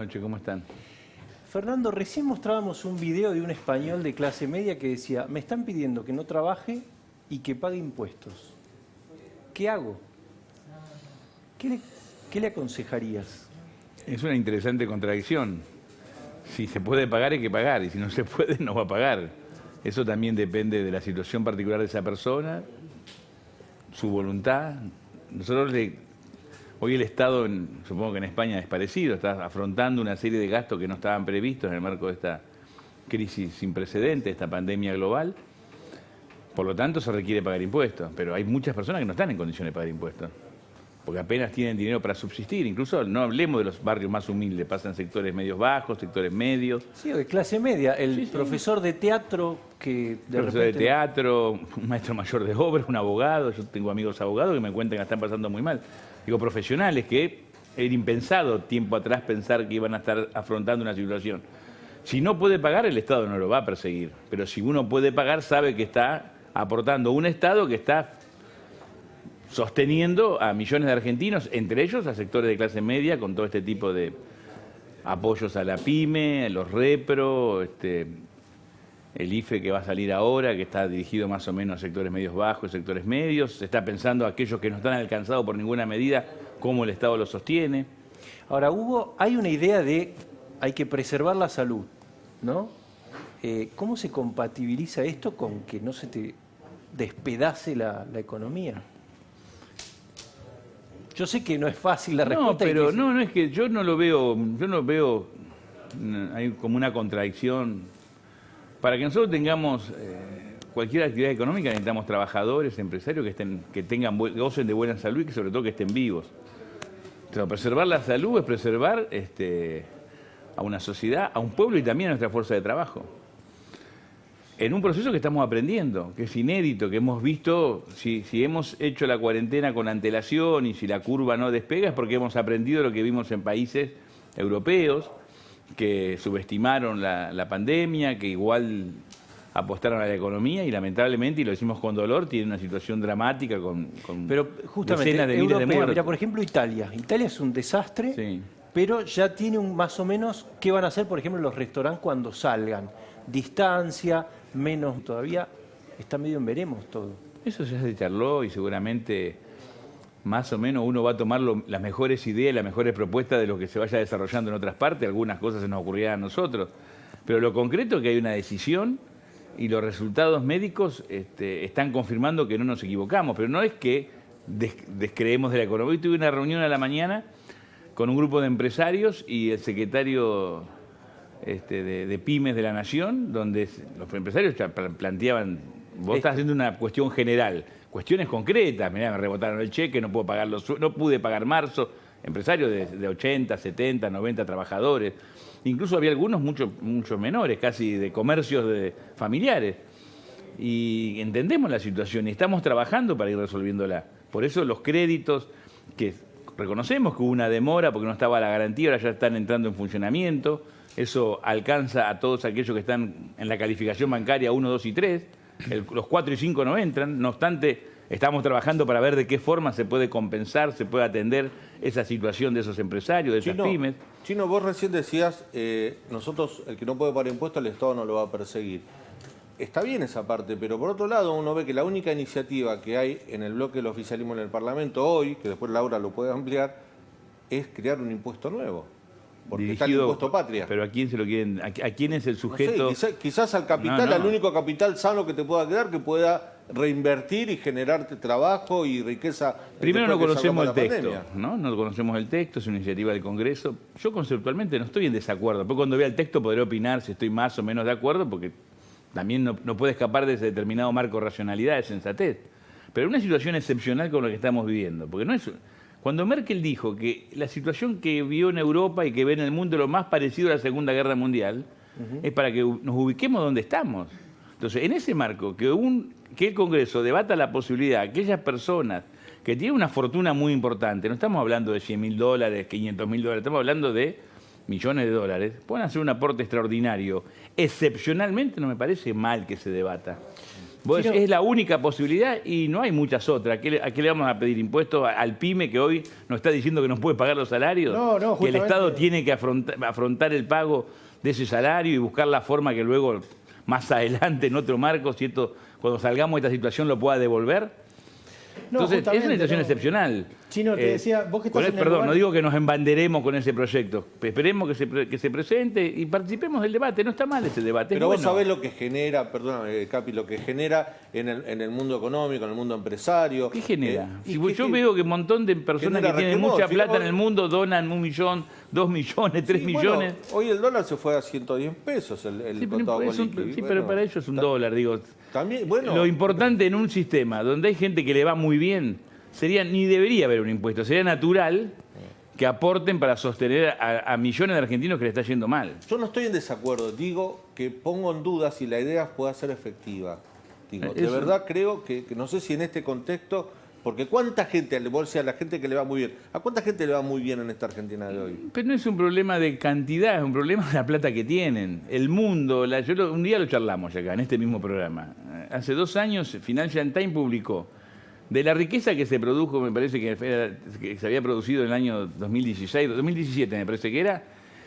Noche, ¿cómo están? Fernando, recién mostrábamos un video de un español de clase media que decía, me están pidiendo que no trabaje y que pague impuestos. ¿Qué hago? ¿Qué le aconsejarías? Es una interesante contradicción. Si se puede pagar, hay que pagar, y si no se puede, no va a pagar. Eso también depende de la situación particular de esa persona, su voluntad. Hoy el Estado, supongo que en España es parecido, está afrontando una serie de gastos que no estaban previstos en el marco de esta crisis sin precedentes, esta pandemia global. Por lo tanto, se requiere pagar impuestos, pero hay muchas personas que no están en condiciones de pagar impuestos, porque apenas tienen dinero para subsistir. Incluso no hablemos de los barrios más humildes, pasan sectores medios bajos, sectores medios. Sí, de clase media, el profesor de teatro que profesor de teatro, un maestro mayor de obras, un abogado. Yo tengo amigos abogados que me cuentan que la están pasando muy mal. Digo, profesionales que era impensado tiempo atrás pensar que iban a estar afrontando una situación. Si no puede pagar, el Estado no lo va a perseguir, pero si uno puede pagar, sabe que está aportando un Estado que está sosteniendo a millones de argentinos, entre ellos a sectores de clase media, con todo este tipo de apoyos a la pyme, los repro, el IFE que va a salir ahora, que está dirigido más o menos a sectores medios bajos, sectores medios. Se está pensando a aquellos que no están alcanzados por ninguna medida, cómo el Estado los sostiene. Ahora, hay una idea de hay que preservar la salud, ¿no? ¿Cómo se compatibiliza esto con que no se te despedace la economía? Yo sé que no es fácil la respuesta. No, pero no es que yo no veo, hay como una contradicción. Para que nosotros tengamos cualquier actividad económica necesitamos trabajadores, empresarios que gocen de buena salud y que sobre todo que estén vivos. Entonces, preservar la salud es preservar a una sociedad, a un pueblo y también a nuestra fuerza de trabajo. En un proceso que estamos aprendiendo, que es inédito, que hemos visto, si hemos hecho la cuarentena con antelación y si la curva no despega es porque hemos aprendido lo que vimos en países europeos, que subestimaron la pandemia, que igual apostaron a la economía y lamentablemente, y lo decimos con dolor, tiene una situación dramática con pero justamente, decenas de miles de muertos. Mira, por ejemplo, Italia. Italia es un desastre, sí, pero ya tiene más o menos qué van a hacer, por ejemplo, los restaurantes cuando salgan. Distancia, menos todavía, está medio en veremos todo. Eso ya se charló y seguramente más o menos uno va a tomar las mejores ideas, las mejores propuestas de lo que se vaya desarrollando en otras partes. Algunas cosas se nos ocurrirán a nosotros. Pero lo concreto es que hay una decisión y los resultados médicos están confirmando que no nos equivocamos. Pero no es que descreemos de la economía. Hoy tuve una reunión a la mañana con un grupo de empresarios y el secretario de pymes de la Nación, donde los empresarios planteaban, vos estás haciendo una cuestión general, cuestiones concretas. Mirá, me rebotaron el cheque, no pude pagar marzo, empresarios de 80, 70, 90 trabajadores, incluso había algunos mucho menores, casi de comercios familiares, y entendemos la situación y estamos trabajando para ir resolviéndola. Por eso los créditos, que reconocemos que hubo una demora porque no estaba la garantía, ahora ya están entrando en funcionamiento. Eso alcanza a todos aquellos que están en la calificación bancaria 1, 2 y 3. Los 4 y 5 no entran. No obstante, estamos trabajando para ver de qué forma se puede compensar, se puede atender esa situación de esos empresarios, de esas pymes. Chino, vos recién decías, nosotros, el que no puede pagar impuestos, el Estado no lo va a perseguir. Está bien esa parte, pero por otro lado uno ve que la única iniciativa que hay en el bloque del oficialismo en el Parlamento hoy, que después Laura lo puede ampliar, es crear un impuesto nuevo. Porque está el impuesto patria. Pero ¿a quién se lo quieren? ¿A quién es el sujeto? No sé, quizás al capital, al único capital sano que te pueda quedar, que pueda reinvertir y generarte trabajo y riqueza. Primero no conocemos el texto, No conocemos el texto, es una iniciativa del Congreso. Yo conceptualmente no estoy en desacuerdo. Después cuando vea el texto podré opinar si estoy más o menos de acuerdo, porque también no puede escapar de ese determinado marco de racionalidad, de sensatez. Pero una situación excepcional con lo que estamos viviendo, porque no es... Cuando Merkel dijo que la situación que vio en Europa y que ve en el mundo lo más parecido a la Segunda Guerra Mundial, es para que nos ubiquemos donde estamos. Entonces, en ese marco, que el Congreso debata la posibilidad, aquellas personas que tienen una fortuna muy importante, no estamos hablando de $100.000, $500.000, estamos hablando de millones de dólares, pueden hacer un aporte extraordinario. Excepcionalmente no me parece mal que se debata. Vos decís, es la única posibilidad y no hay muchas otras. ¿A qué le vamos a pedir impuestos al PYME que hoy nos está diciendo que no puede pagar los salarios? No, que el justamente... Estado tiene que afrontar el pago de ese salario y buscar la forma que luego, más adelante, en otro marco, cuando salgamos de esta situación, lo pueda devolver. No, Entonces, es una situación excepcional. Chino, te decía, vos que estás en el Perdón, lugar... no digo que nos embanderemos con ese proyecto. Esperemos que se presente y participemos del debate. No está mal ese debate. Pero vos sabés lo que genera, perdóname, Capi, lo que genera en el mundo económico, en el mundo empresario. ¿Qué genera? Yo veo que un montón de personas que tienen mucha plata en el mundo donan 1 millón, 2 millones, 3 millones. Bueno, hoy el dólar se fue a 110 pesos el contado con liqui. Sí, pero para ellos es un dólar, digo. También, bueno, lo importante en un sistema donde hay gente que le va muy bien, ni debería haber un impuesto, sería natural que aporten para sostener a millones de argentinos que le está yendo mal. Yo no estoy en desacuerdo, digo que pongo en duda si la idea pueda ser efectiva. Digo, de verdad creo que no sé si en este contexto, porque cuánta gente, o sea, la gente que le va muy bien, ¿a cuánta gente le va muy bien en esta Argentina de hoy? Pero no es un problema de cantidad, es un problema de la plata que tienen. El mundo, un día lo charlamos acá, en este mismo programa. Hace 2 años Financial Times publicó de la riqueza que se produjo, me parece que se había producido en el año 2016, 2017 me parece que era,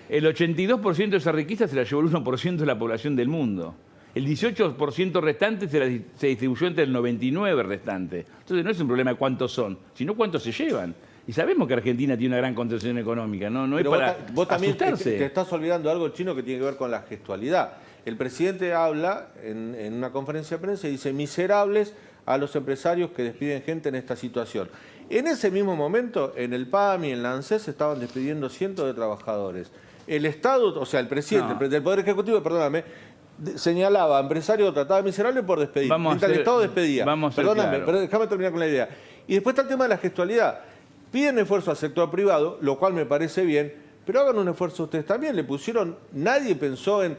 el 82% de esa riqueza se la llevó el 1% de la población del mundo. El 18% restante se distribuyó entre el 99% restante. Entonces no es un problema de cuántos son, sino cuántos se llevan. Y sabemos que Argentina tiene una gran contención económica, no es para vos también asustarse. te estás olvidando algo, Chino, que tiene que ver con la gestualidad. El presidente habla en una conferencia de prensa y dice, miserables a los empresarios que despiden gente en esta situación. En ese mismo momento, en el PAMI, en la ANSES, estaban despidiendo cientos de trabajadores. El Estado, o sea, el presidente del Poder Ejecutivo, perdóname, señalaba a empresarios tratados de miserables por despedir. Mientras el Estado despedía. Perdóname, pero déjame terminar con la idea. Y después está el tema de la gestualidad. Piden esfuerzo al sector privado, lo cual me parece bien, pero hagan un esfuerzo ustedes también. Nadie pensó en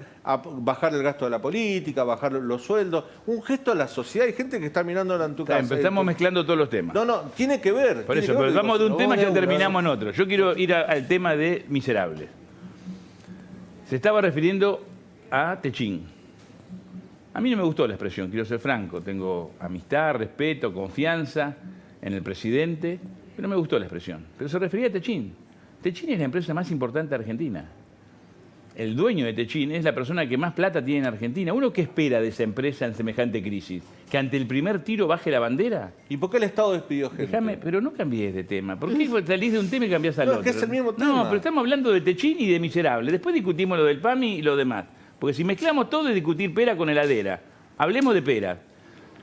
bajar el gasto de la política, bajar los sueldos. Un gesto a la sociedad. Hay gente que está mirando en tu casa. Estamos mezclando todos los temas. No, tiene que ver. Por eso, pero vamos de un tema y ya terminamos en otro. Yo quiero ir al tema de miserables. Se estaba refiriendo a Techín. A mí no me gustó la expresión, quiero ser franco. Tengo amistad, respeto, confianza en el presidente, pero no me gustó la expresión. Pero se refería a Techín. Techín es la empresa más importante de Argentina. El dueño de Techín es la persona que más plata tiene en Argentina. ¿Uno qué espera de esa empresa en semejante crisis? ¿Que ante el primer tiro baje la bandera? ¿Y por qué el Estado despidió gente? Pero no cambies de tema. ¿Por qué salís de un tema y cambiás al otro? Es que es el mismo tema. No, pero estamos hablando de Techín y de miserable. Después discutimos lo del PAMI y lo demás. Porque si mezclamos todo es discutir pera con heladera. Hablemos de pera.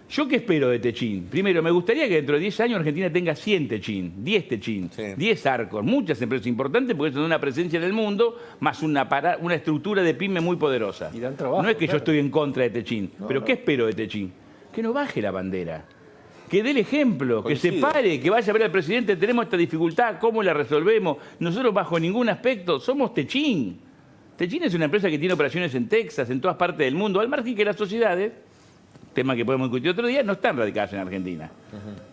¿Yo qué espero de Techín? Primero, me gustaría que dentro de 10 años Argentina tenga 100 Techín, 10 Techín, 10 Arcos, muchas empresas importantes porque son una presencia en el mundo, más una estructura de pyme muy poderosa. Y dan trabajo, no es que yo estoy en contra de Techín, pero ¿qué espero de Techín? Que no baje la bandera. Que dé el ejemplo, que se pare, que vaya a ver al presidente, tenemos esta dificultad, ¿cómo la resolvemos? Nosotros bajo ningún aspecto somos Techín. Techín es una empresa que tiene operaciones en Texas, en todas partes del mundo, al margen que las sociedades, tema que podemos discutir otro día, no están radicadas en Argentina.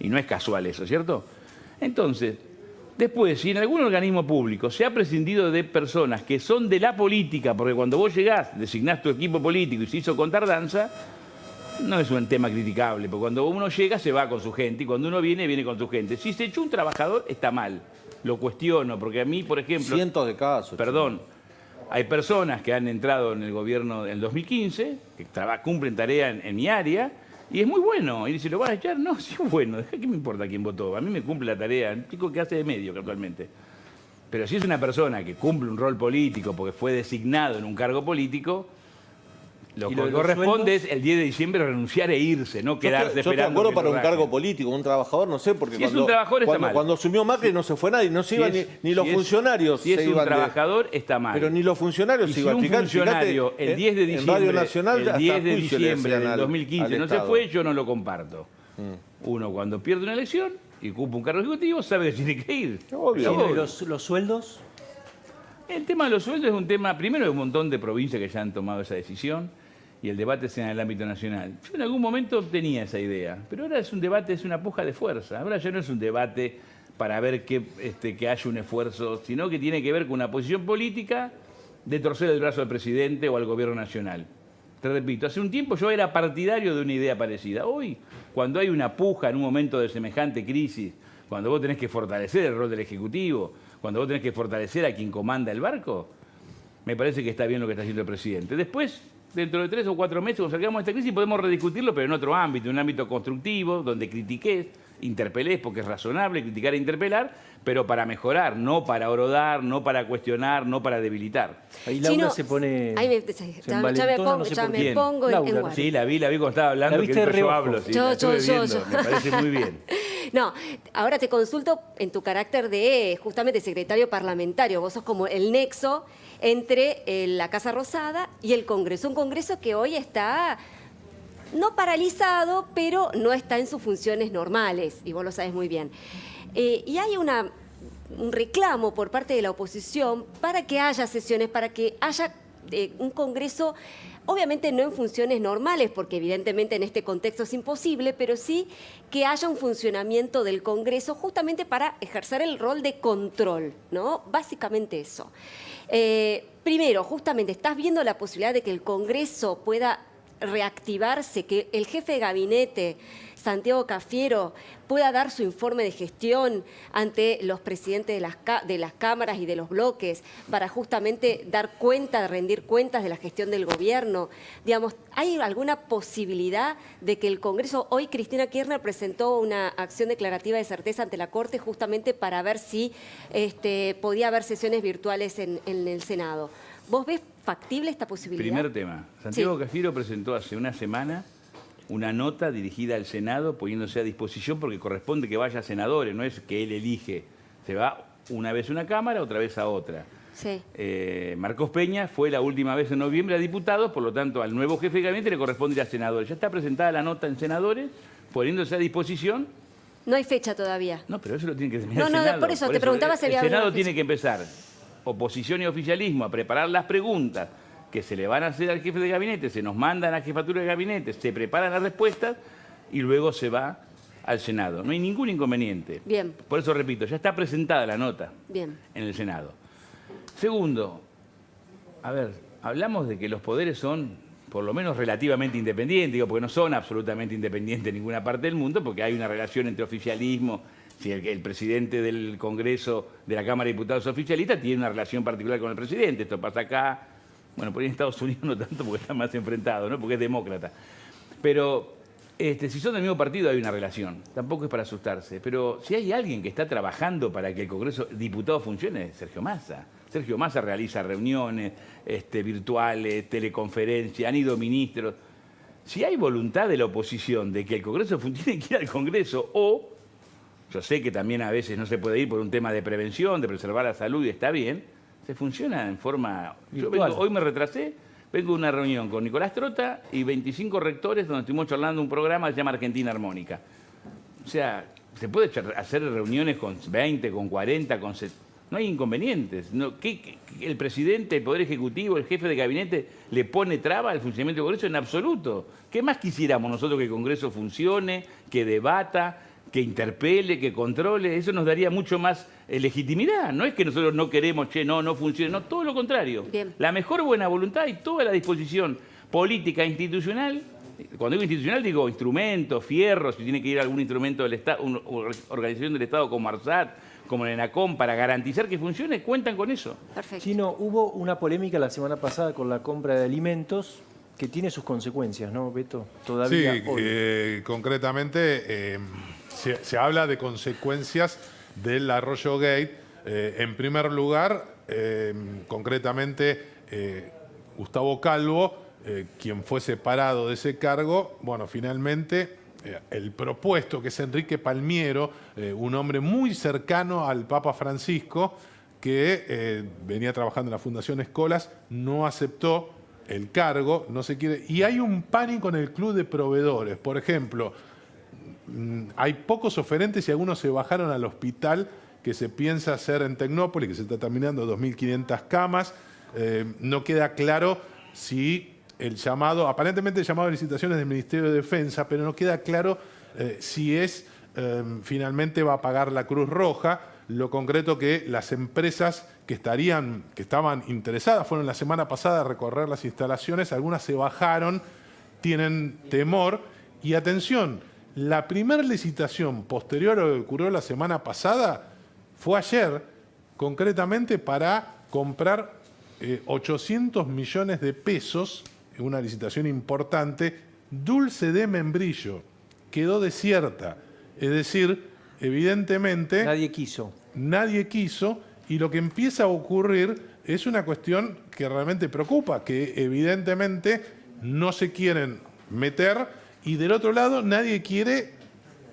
Y no es casual eso, ¿cierto? Entonces, después, si en algún organismo público se ha prescindido de personas que son de la política, porque cuando vos llegás, designás tu equipo político y se hizo con tardanza, no es un tema criticable, porque cuando uno llega se va con su gente y cuando uno viene, viene con su gente. Si se echó un trabajador, está mal. Lo cuestiono, porque a mí, por ejemplo... Cientos de casos. Perdón. Hay personas que han entrado en el gobierno del 2015, que cumplen tarea en mi área, y es muy bueno. Y dice, ¿lo vas a echar? No, sí es bueno. ¿Qué me importa quién votó? A mí me cumple la tarea. Un chico que hace de medio actualmente. Pero si es una persona que cumple un rol político porque fue designado en un cargo político, lo que corresponde es el 10 de diciembre renunciar e irse, no quedarse esperando. Yo te acuerdo para un cargo político, un trabajador, no sé, porque si es un trabajador está mal. Cuando asumió Macri no se fue nadie, no se iban ni los funcionarios. Si es un trabajador está mal. Pero ni los funcionarios se iban. Si un funcionario el 10 de diciembre, Radio Nacional, el 10 de diciembre del 2015 no se fue, yo no lo comparto. Uno cuando pierde una elección y ocupa un cargo ejecutivo sabe que tiene que ir. Obvio. ¿Los sueldos? El tema de los sueldos es un tema, primero hay un montón de provincias que ya han tomado esa decisión y el debate sea en el ámbito nacional. Yo en algún momento tenía esa idea, pero ahora es un debate, es una puja de fuerza. Ahora ya no es un debate para ver que haya un esfuerzo, sino que tiene que ver con una posición política de torcer el brazo al presidente o al gobierno nacional. Te repito, hace un tiempo yo era partidario de una idea parecida. Hoy, cuando hay una puja en un momento de semejante crisis, cuando vos tenés que fortalecer el rol del Ejecutivo, cuando vos tenés que fortalecer a quien comanda el barco, me parece que está bien lo que está haciendo el presidente. Después, dentro de 3 o 4 meses, cuando salgamos de esta crisis, podemos rediscutirlo, pero en otro ámbito, en un ámbito constructivo, donde critiques, interpelés, porque es razonable criticar e interpelar, pero para mejorar, no para horodar, no para cuestionar, no para debilitar. Ahí Laura Chino, se pone... ya me pongo en guardia. Sí, la vi cuando estaba hablando, que yo hablo. Sí, yo. Me parece muy bien. No, ahora te consulto en tu carácter de justamente secretario parlamentario. Vos sos como el nexo entre la Casa Rosada y el Congreso. Un Congreso que hoy está no paralizado, pero no está en sus funciones normales, y vos lo sabes muy bien. Y hay un reclamo por parte de la oposición para que haya sesiones, para que haya un Congreso, obviamente no en funciones normales, porque evidentemente en este contexto es imposible, pero sí que haya un funcionamiento del Congreso justamente para ejercer el rol de control, ¿no? Básicamente eso. Primero, justamente, ¿estás viendo la posibilidad de que el Congreso pueda reactivarse, que el jefe de gabinete, Santiago Cafiero, pueda dar su informe de gestión ante los presidentes de las cámaras y de los bloques para justamente dar cuenta, rendir cuentas de la gestión del gobierno? Digamos, ¿hay alguna posibilidad de que el Congreso... Hoy Cristina Kirchner presentó una acción declarativa de certeza ante la Corte justamente para ver si podía haber sesiones virtuales en el Senado. ¿Vos ves factible esta posibilidad? Primer tema. Santiago Cafiero presentó hace una semana una nota dirigida al Senado poniéndose a disposición porque corresponde que vaya a senadores, no es que él elige. Se va una vez a una Cámara, otra vez a otra. Sí. Marcos Peña fue la última vez en noviembre a diputados, por lo tanto al nuevo jefe de gabinete le corresponde ir a senadores. Ya está presentada la nota en senadores, poniéndose a disposición. No hay fecha todavía. No, pero eso lo tiene que terminar el Senado. No, por eso te preguntaba si había El Senado alguna fecha. tiene que empezar, oposición y oficialismo, a preparar las preguntas que se le van a hacer al jefe de gabinete, se nos mandan a jefatura de gabinete, se preparan las respuestas y luego se va al Senado. No hay ningún inconveniente. Bien. Por eso repito, ya está presentada la nota Bien. en el Senado. Segundo, a ver, hablamos de que los poderes son por lo menos relativamente independientes, digo, porque no son absolutamente independientes en ninguna parte del mundo, porque hay una relación entre oficialismo. Si el presidente del Congreso de la Cámara de Diputados es oficialista, tiene una relación particular con el presidente. Esto pasa acá. Bueno, por ahí en Estados Unidos no tanto porque está más enfrentado, ¿no? Porque es demócrata. Pero si son del mismo partido hay una relación. Tampoco es para asustarse. Pero si hay alguien que está trabajando para que el Congreso diputado funcione, es Sergio Massa. Sergio Massa realiza reuniones virtuales, teleconferencias, han ido ministros. Si hay voluntad de la oposición de que el Congreso funcione, que ir al Congreso o... Yo sé que también a veces no se puede ir por un tema de prevención, de preservar la salud, y está bien. Se funciona en forma... Hoy me retrasé, vengo de una reunión con Nicolás Trota y 25 rectores donde estuvimos charlando un programa que se llama Argentina Armónica. O sea, se puede hacer reuniones con 20, con 40, con... No hay inconvenientes. ¿El presidente, el Poder Ejecutivo, el jefe de gabinete le pone traba al funcionamiento del Congreso? En absoluto. ¿Qué más quisiéramos nosotros que el Congreso funcione, que debata, que interpele, que controle? Eso nos daría mucho más legitimidad. No es que nosotros no queremos, no funcione, no, todo lo contrario. Bien. La mejor buena voluntad y toda la disposición política e institucional. Cuando digo institucional digo instrumentos, fierros, si tiene que ir algún instrumento del Estado, una organización del Estado como ARSAT, como el ENACOM, para garantizar que funcione, cuentan con eso. Perfecto. Chino, hubo una polémica la semana pasada con la compra de alimentos que tiene sus consecuencias, ¿no, Beto? Todavía sí, hoy. Concretamente se habla de consecuencias del Arroyo Gate. En primer lugar, concretamente, Gustavo Calvo, quien fue separado de ese cargo, bueno, finalmente el propuesto, que es Enrique Palmiero, un hombre muy cercano al Papa Francisco, que venía trabajando en la Fundación Escolas, no aceptó el cargo, no se quiere. Y hay un pánico en el club de proveedores. Por ejemplo, hay pocos oferentes y algunos se bajaron al hospital que se piensa hacer en Tecnópolis, que se está terminando 2.500 camas. No queda claro si el llamado, aparentemente el llamado de licitaciones del Ministerio de Defensa, pero no queda claro si finalmente va a pagar la Cruz Roja. Lo concreto que las empresas que estaban interesadas, fueron la semana pasada a recorrer las instalaciones, algunas se bajaron, tienen temor. Y atención, la primera licitación posterior a lo que ocurrió la semana pasada fue ayer, concretamente para comprar 800 millones de pesos, una licitación importante, Dulce de Membrillo. Quedó desierta. Es decir, evidentemente... Nadie quiso. Nadie quiso, y lo que empieza a ocurrir es una cuestión que realmente preocupa, que evidentemente no se quieren meter, y del otro lado nadie quiere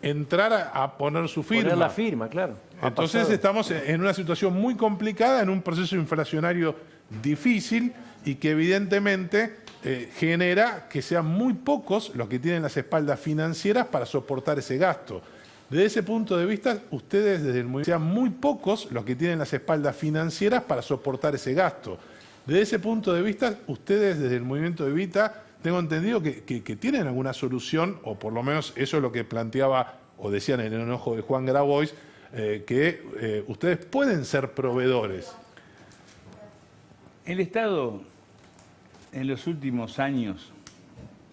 entrar a poner su firma. Poner la firma, claro. Entonces estamos en una situación muy complicada, en un proceso inflacionario difícil y que evidentemente genera que sean muy pocos los que tienen las espaldas financieras para soportar ese gasto. Desde ese punto de vista, ustedes desde el movimiento, sean muy pocos los que tienen las espaldas financieras para soportar ese gasto. Desde ese punto de vista, ustedes desde el movimiento de Evita, tengo entendido que tienen alguna solución, o por lo menos eso es lo que planteaba o decían en el enojo de Juan Grabois, que ustedes pueden ser proveedores. El Estado en los últimos años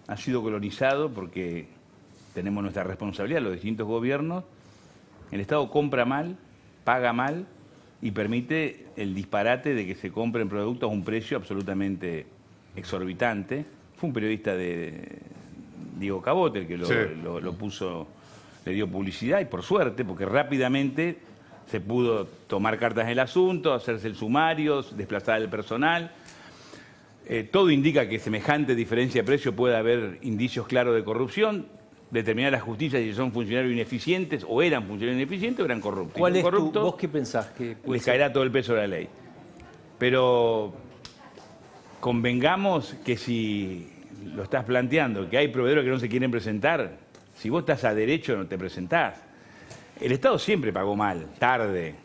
ha sido colonizado porque tenemos nuestra responsabilidad, los distintos gobiernos. El Estado compra mal, paga mal y permite el disparate de que se compren productos a un precio absolutamente exorbitante. Fue un periodista de Diego Cabote el que lo puso, le dio publicidad, y por suerte, porque rápidamente se pudo tomar cartas en el asunto, hacerse el sumario, desplazar el personal. Todo indica que semejante diferencia de precio puede haber indicios claros de corrupción. Determinar la justicia si son funcionarios ineficientes, o eran funcionarios ineficientes o eran corruptos. ¿Cuál es vos qué pensás? Que les caerá todo el peso de la ley. Pero convengamos que si lo estás planteando, que hay proveedores que no se quieren presentar, si vos estás a derecho no te presentás. El Estado siempre pagó mal, tarde.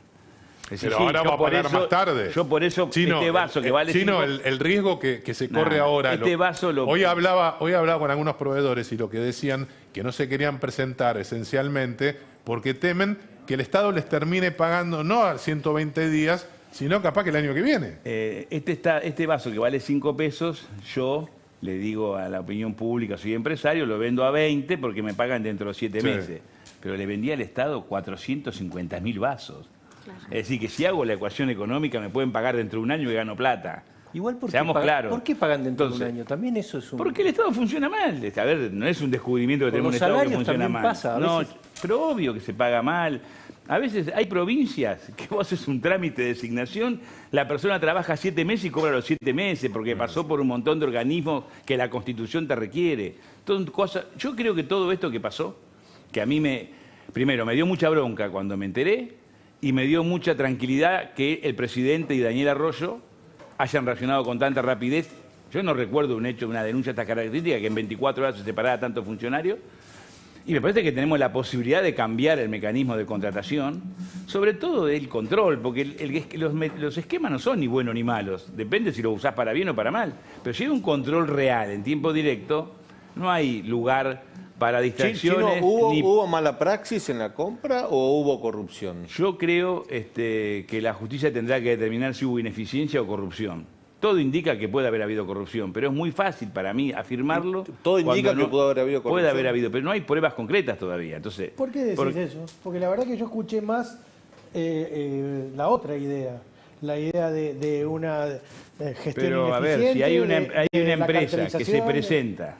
Pero ahora va a pagar más tarde. Yo por eso, Chino, este vaso que vale... Chino, el riesgo que se corre ahora... Hoy hablaba con algunos proveedores y lo que decían que no se querían presentar esencialmente porque temen que el Estado les termine pagando no a 120 días, sino capaz que el año que viene. Este vaso que vale 5 pesos, yo le digo a la opinión pública, soy empresario, lo vendo a 20 porque me pagan dentro de 7 meses. Pero le vendí al Estado 450.000 vasos. Claro. Es decir, que si hago la ecuación económica me pueden pagar dentro de un año y gano plata. Igual, seamos claros. ¿Por qué pagan dentro de un año? También eso es un... Porque el Estado funciona mal. A ver, no es un descubrimiento que tenemos un Estado que funciona mal. Pasa, no, pero obvio que se paga mal. A veces hay provincias que vos haces un trámite de designación, la persona trabaja 7 meses y cobra los 7 meses porque pasó por un montón de organismos que la Constitución te requiere. Yo creo que todo esto que pasó, que a mí primero me dio mucha bronca cuando me enteré, y me dio mucha tranquilidad que el presidente y Daniel Arroyo hayan reaccionado con tanta rapidez. Yo no recuerdo un hecho, una denuncia de esta característica, que en 24 horas se separara tanto funcionario. Y me parece que tenemos la posibilidad de cambiar el mecanismo de contratación, sobre todo el control, porque los esquemas no son ni buenos ni malos, depende si lo usás para bien o para mal. Pero si hay un control real en tiempo directo, no hay lugar para distracciones. Chino, ¿hubo mala praxis en la compra o hubo corrupción? Yo creo que la justicia tendrá que determinar si hubo ineficiencia o corrupción. Todo indica que puede haber habido corrupción, pero es muy fácil para mí afirmarlo. Todo indica que puede haber habido corrupción. Puede haber habido, pero no hay pruebas concretas todavía. Entonces, ¿por qué decís eso? Porque la verdad que yo escuché más la otra idea. La idea de una gestión pero a ver, si hay una empresa que se presenta,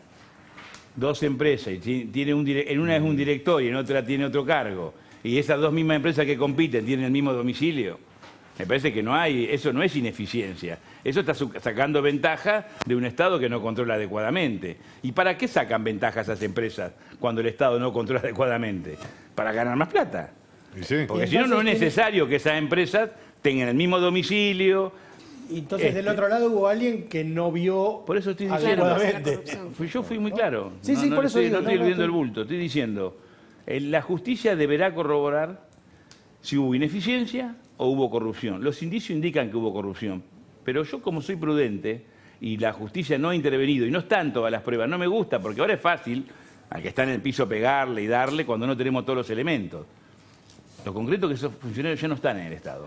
dos empresas, y tiene en una es un director y en otra tiene otro cargo, y esas dos mismas empresas que compiten tienen el mismo domicilio, me parece que eso no es ineficiencia. Eso está sacando ventaja de un Estado que no controla adecuadamente. ¿Y para qué sacan ventaja esas empresas cuando el Estado no controla adecuadamente? Para ganar más plata. Sí. Porque si no, no es necesario que esas empresas tengan el mismo domicilio. Y entonces del otro lado hubo alguien que no vio. Por eso estoy diciendo. Yo fui muy claro. Sí, por eso no estoy eludiendo el bulto. Estoy diciendo, la justicia deberá corroborar si hubo ineficiencia o hubo corrupción. Los indicios indican que hubo corrupción. Pero yo, como soy prudente y la justicia no ha intervenido y no están todas las pruebas, no me gusta, porque ahora es fácil al que está en el piso pegarle y darle cuando no tenemos todos los elementos. Lo concreto es que esos funcionarios ya no están en el Estado.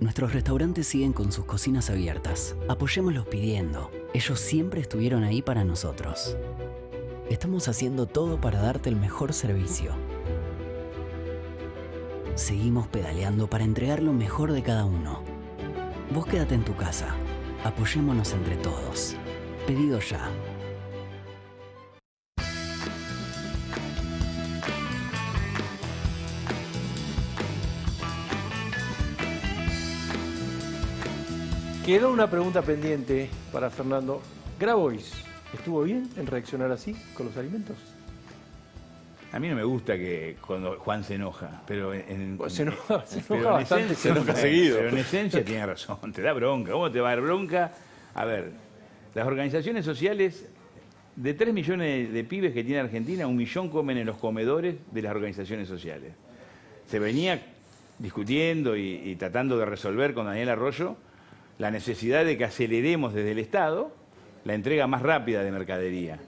Nuestros restaurantes siguen con sus cocinas abiertas. Apoyémoslos pidiendo. Ellos siempre estuvieron ahí para nosotros. Estamos haciendo todo para darte el mejor servicio. Seguimos pedaleando para entregar lo mejor de cada uno. Vos quédate en tu casa. Apoyémonos entre todos. Pedido ya. Quedó una pregunta pendiente para Fernando. Grabois, ¿estuvo bien en reaccionar así con los alimentos? A mí no me gusta que cuando Juan se enoja, pero Se enoja pero bastante, se enoja seguido. Pero en esencia tiene razón, te da bronca. ¿Cómo te va a dar bronca? A ver, las organizaciones sociales, de 3 millones de pibes que tiene Argentina, 1 millón comen en los comedores de las organizaciones sociales. Se venía discutiendo y tratando de resolver con Daniel Arroyo la necesidad de que aceleremos desde el Estado la entrega más rápida de mercadería.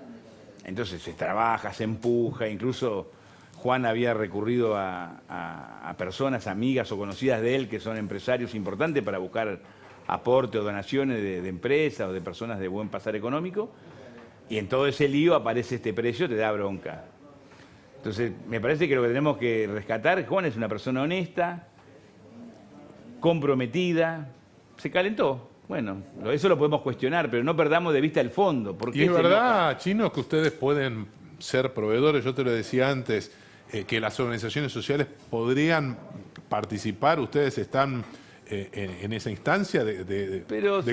Entonces se trabaja, se empuja, incluso Juan había recurrido a personas, amigas o conocidas de él que son empresarios importantes para buscar aporte o donaciones de empresas o de personas de buen pasar económico, y en todo ese lío aparece este precio, te da bronca. Entonces me parece que lo que tenemos que rescatar, Juan es una persona honesta, comprometida, se calentó. Bueno, eso lo podemos cuestionar, pero no perdamos de vista el fondo. ¿Por qué y es verdad, Chino, que ustedes pueden ser proveedores. Yo te lo decía antes, que las organizaciones sociales podrían participar. Ustedes están en esa instancia de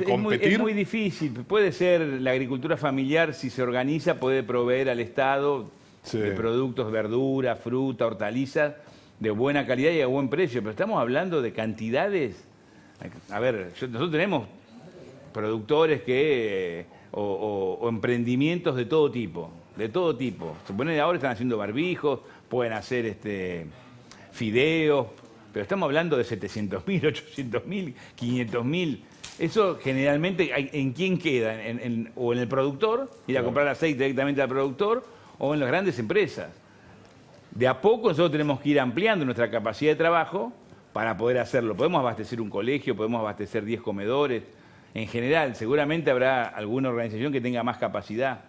competir. Es muy difícil. Puede ser la agricultura familiar, si se organiza, puede proveer al Estado de productos, verduras, fruta, hortalizas, de buena calidad y a buen precio. Pero estamos hablando de cantidades. A ver, nosotros tenemos productores o emprendimientos de todo tipo, Supone que ahora están haciendo barbijos, pueden hacer fideos, pero estamos hablando de 700.000, 800.000, 500.000. Eso generalmente, ¿en quién queda? O en el productor, ir a comprar aceite directamente al productor, o en las grandes empresas. De a poco nosotros tenemos que ir ampliando nuestra capacidad de trabajo para poder hacerlo. Podemos abastecer un colegio, podemos abastecer 10 comedores. En general, seguramente habrá alguna organización que tenga más capacidad.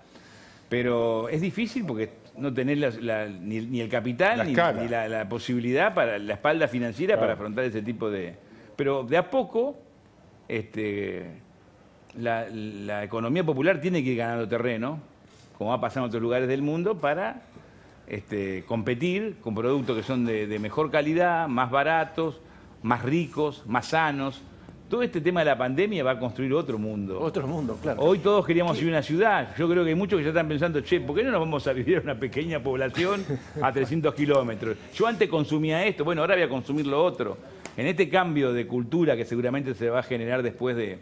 Pero es difícil porque no tenés ni el capital ni la posibilidad, para la espalda financiera para afrontar ese tipo de... Pero de a poco la economía popular tiene que ir ganando terreno, como va pasando en otros lugares del mundo, para competir con productos que son de mejor calidad, más baratos, más ricos, más sanos. Todo este tema de la pandemia va a construir otro mundo. Otro mundo, claro. Hoy todos queríamos ir a una ciudad. Yo creo que hay muchos que ya están pensando, che, ¿por qué no nos vamos a vivir en una pequeña población a 300 kilómetros? Yo antes consumía esto, bueno, ahora voy a consumir lo otro. En este cambio de cultura que seguramente se va a generar después de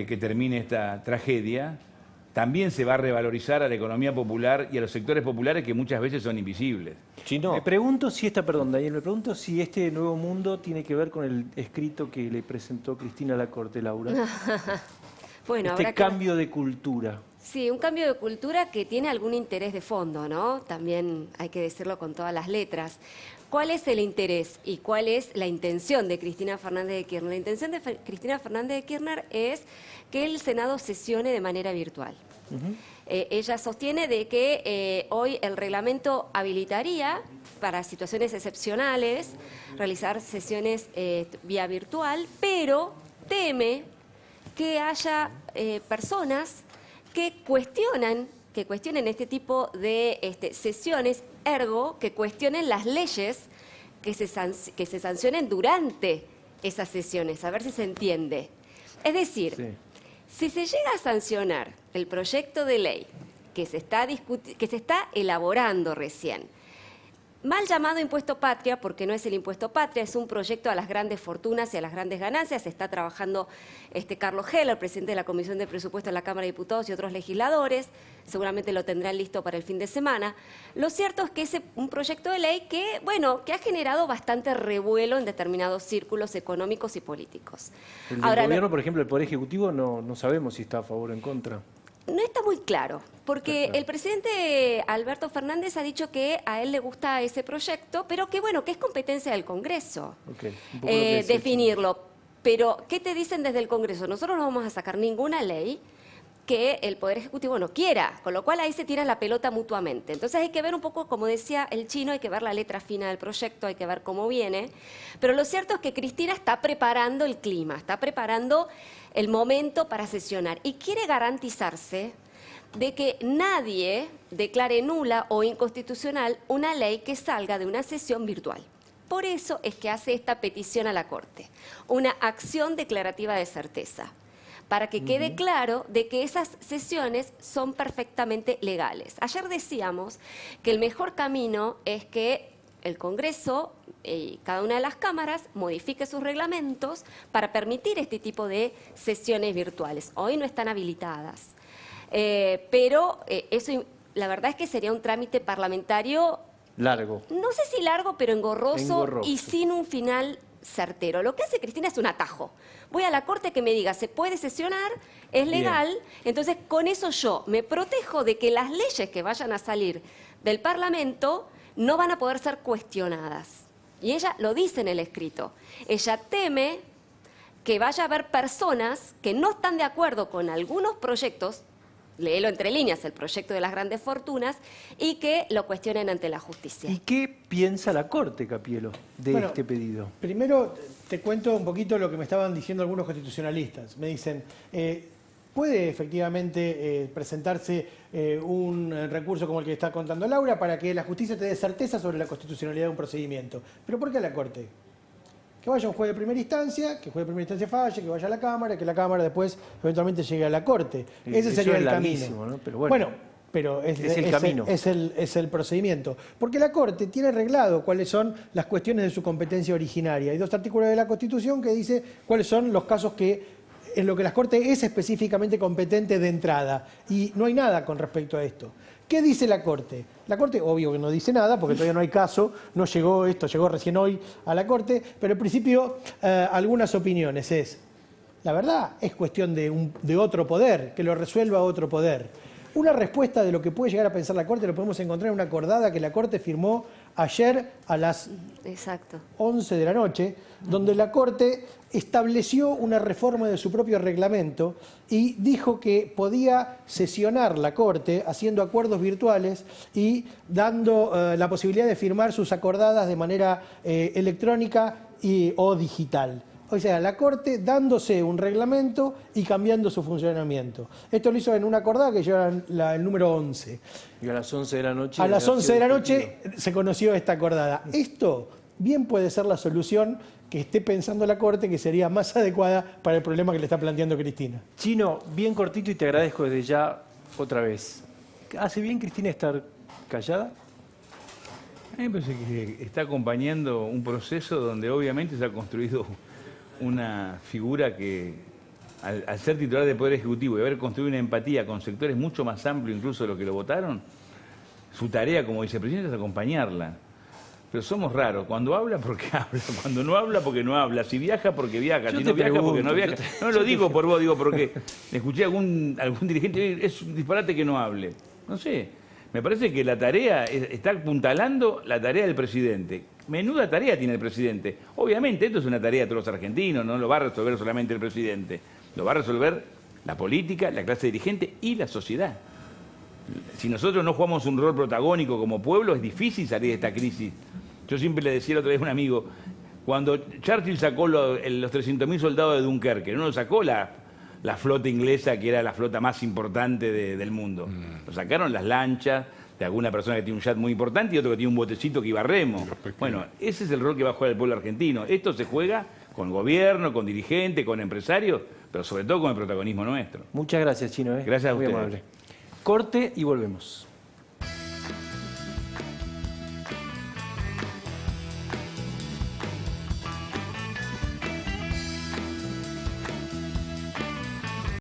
que termine esta tragedia, también se va a revalorizar a la economía popular y a los sectores populares que muchas veces son invisibles. Me pregunto si Daniel, me pregunto si este nuevo mundo tiene que ver con el escrito que le presentó Cristina Lacorte, Laura. Bueno, cambio de cultura. Sí, un cambio de cultura que tiene algún interés de fondo, ¿no? También hay que decirlo con todas las letras. ¿Cuál es el interés y cuál es la intención de Cristina Fernández de Kirchner? La intención de Cristina Fernández de Kirchner es que el Senado sesione de manera virtual. Ella sostiene de que hoy el reglamento habilitaría para situaciones excepcionales realizar sesiones vía virtual, pero teme que haya personas que cuestionen este tipo de sesiones, ergo, que cuestionen las leyes que se sancionen durante esas sesiones, a ver si se entiende. Es decir, si se llega a sancionar el proyecto de ley que se está elaborando recién, mal llamado impuesto patria, porque no es el impuesto patria, es un proyecto a las grandes fortunas y a las grandes ganancias. Está trabajando Carlos Heller, presidente de la Comisión de Presupuesto de la Cámara de Diputados, y otros legisladores. Seguramente lo tendrán listo para el fin de semana. Lo cierto es que es un proyecto de ley que ha generado bastante revuelo en determinados círculos económicos y políticos. El gobierno, por ejemplo, el Poder Ejecutivo, no sabemos si está a favor o en contra. No está muy claro, porque el presidente Alberto Fernández ha dicho que a él le gusta ese proyecto, pero que bueno, que es competencia del Congreso definirlo. Pero, ¿qué te dicen desde el Congreso? Nosotros no vamos a sacar ninguna ley que el Poder Ejecutivo no quiera, con lo cual ahí se tira la pelota mutuamente. Entonces hay que ver un poco, como decía el Chino, hay que ver la letra fina del proyecto, hay que ver cómo viene, pero lo cierto es que Cristina está preparando el clima, está preparando el momento para sesionar y quiere garantizarse de que nadie declare nula o inconstitucional una ley que salga de una sesión virtual. Por eso es que hace esta petición a la Corte, una acción declarativa de certeza, para que quede claro de que esas sesiones son perfectamente legales. Ayer decíamos que el mejor camino es que el Congreso y cada una de las cámaras modifique sus reglamentos para permitir este tipo de sesiones virtuales. Hoy no están habilitadas, pero eso la verdad es que sería un trámite parlamentario largo. No sé si largo, pero engorroso y sin un final certero. Lo que hace Cristina es un atajo. Voy a la Corte que me diga, se puede sesionar, es legal, entonces con eso yo me protejo de que las leyes que vayan a salir del Parlamento no van a poder ser cuestionadas. Y ella lo dice en el escrito. Ella teme que vaya a haber personas que no están de acuerdo con algunos proyectos, léelo entre líneas, el proyecto de las grandes fortunas, y que lo cuestionen ante la justicia. ¿Y qué piensa la Corte, Capielo, de este pedido? Primero te cuento un poquito lo que me estaban diciendo algunos constitucionalistas. Me dicen, ¿puede efectivamente presentarse un recurso como el que está contando Laura para que la justicia te dé certeza sobre la constitucionalidad de un procedimiento? ¿Pero por qué a la Corte? Que vaya un juez de primera instancia, que el juez de primera instancia falle, que vaya a la Cámara, que la Cámara después eventualmente llegue a la Corte. Ese sería el camino. ¿No? Pero bueno, pero es el camino. Es el procedimiento. Porque la Corte tiene arreglado cuáles son las cuestiones de su competencia originaria. Hay 2 artículos de la Constitución que dice cuáles son los casos en lo que la Corte es específicamente competente de entrada. Y no hay nada con respecto a esto. ¿Qué dice la Corte? La Corte, obvio que no dice nada, porque todavía no hay caso, no llegó esto, llegó recién hoy a la Corte, pero en principio algunas opiniones la verdad es cuestión de otro poder, que lo resuelva otro poder. Una respuesta de lo que puede llegar a pensar la Corte lo podemos encontrar en una acordada que la Corte firmó ayer a las 11 de la noche, donde la Corte estableció una reforma de su propio reglamento y dijo que podía sesionar la Corte haciendo acuerdos virtuales y dando la posibilidad de firmar sus acordadas de manera electrónica o digital. O sea, la Corte dándose un reglamento y cambiando su funcionamiento. Esto lo hizo en una acordada que lleva el número 11. Y a las 11 de la noche... A las 11 de la noche se conoció esta acordada. Esto bien puede ser la solución que esté pensando la Corte, que sería más adecuada para el problema que le está planteando Cristina. Chino, bien cortito y te agradezco desde ya otra vez. ¿Hace bien Cristina estar callada? A mí me parece que está acompañando un proceso donde obviamente se ha construido una figura que, al ser titular del Poder Ejecutivo y haber construido una empatía con sectores mucho más amplios incluso de los que lo votaron, su tarea como vicepresidente es acompañarla. Pero somos raros. Cuando habla, porque habla. Cuando no habla, porque no habla. Si viaja, porque viaja. Si no viaja, porque no viaja. No lo digo por vos, digo porque escuché a algún dirigente, es un disparate que no hable. No sé. Me parece que la tarea está apuntalando la tarea del presidente. Menuda tarea tiene el presidente. Obviamente, esto es una tarea de todos los argentinos, no lo va a resolver solamente el presidente. Lo va a resolver la política, la clase dirigente y la sociedad. Si nosotros no jugamos un rol protagónico como pueblo, es difícil salir de esta crisis. Yo siempre le decía la otra vez a un amigo, cuando Churchill sacó los 300.000 soldados de Dunkerque, no lo sacó la flota inglesa, que era la flota más importante del mundo. Lo sacaron las lanchas de alguna persona que tiene un yacht muy importante y otro que tiene un botecito que iba a remo. Bueno, ese es el rol que va a jugar el pueblo argentino. Esto se juega con gobierno, con dirigentes, con empresarios, pero sobre todo con el protagonismo nuestro. Muchas gracias, Chino. Gracias a ustedes. Muy amable. Corte y volvemos.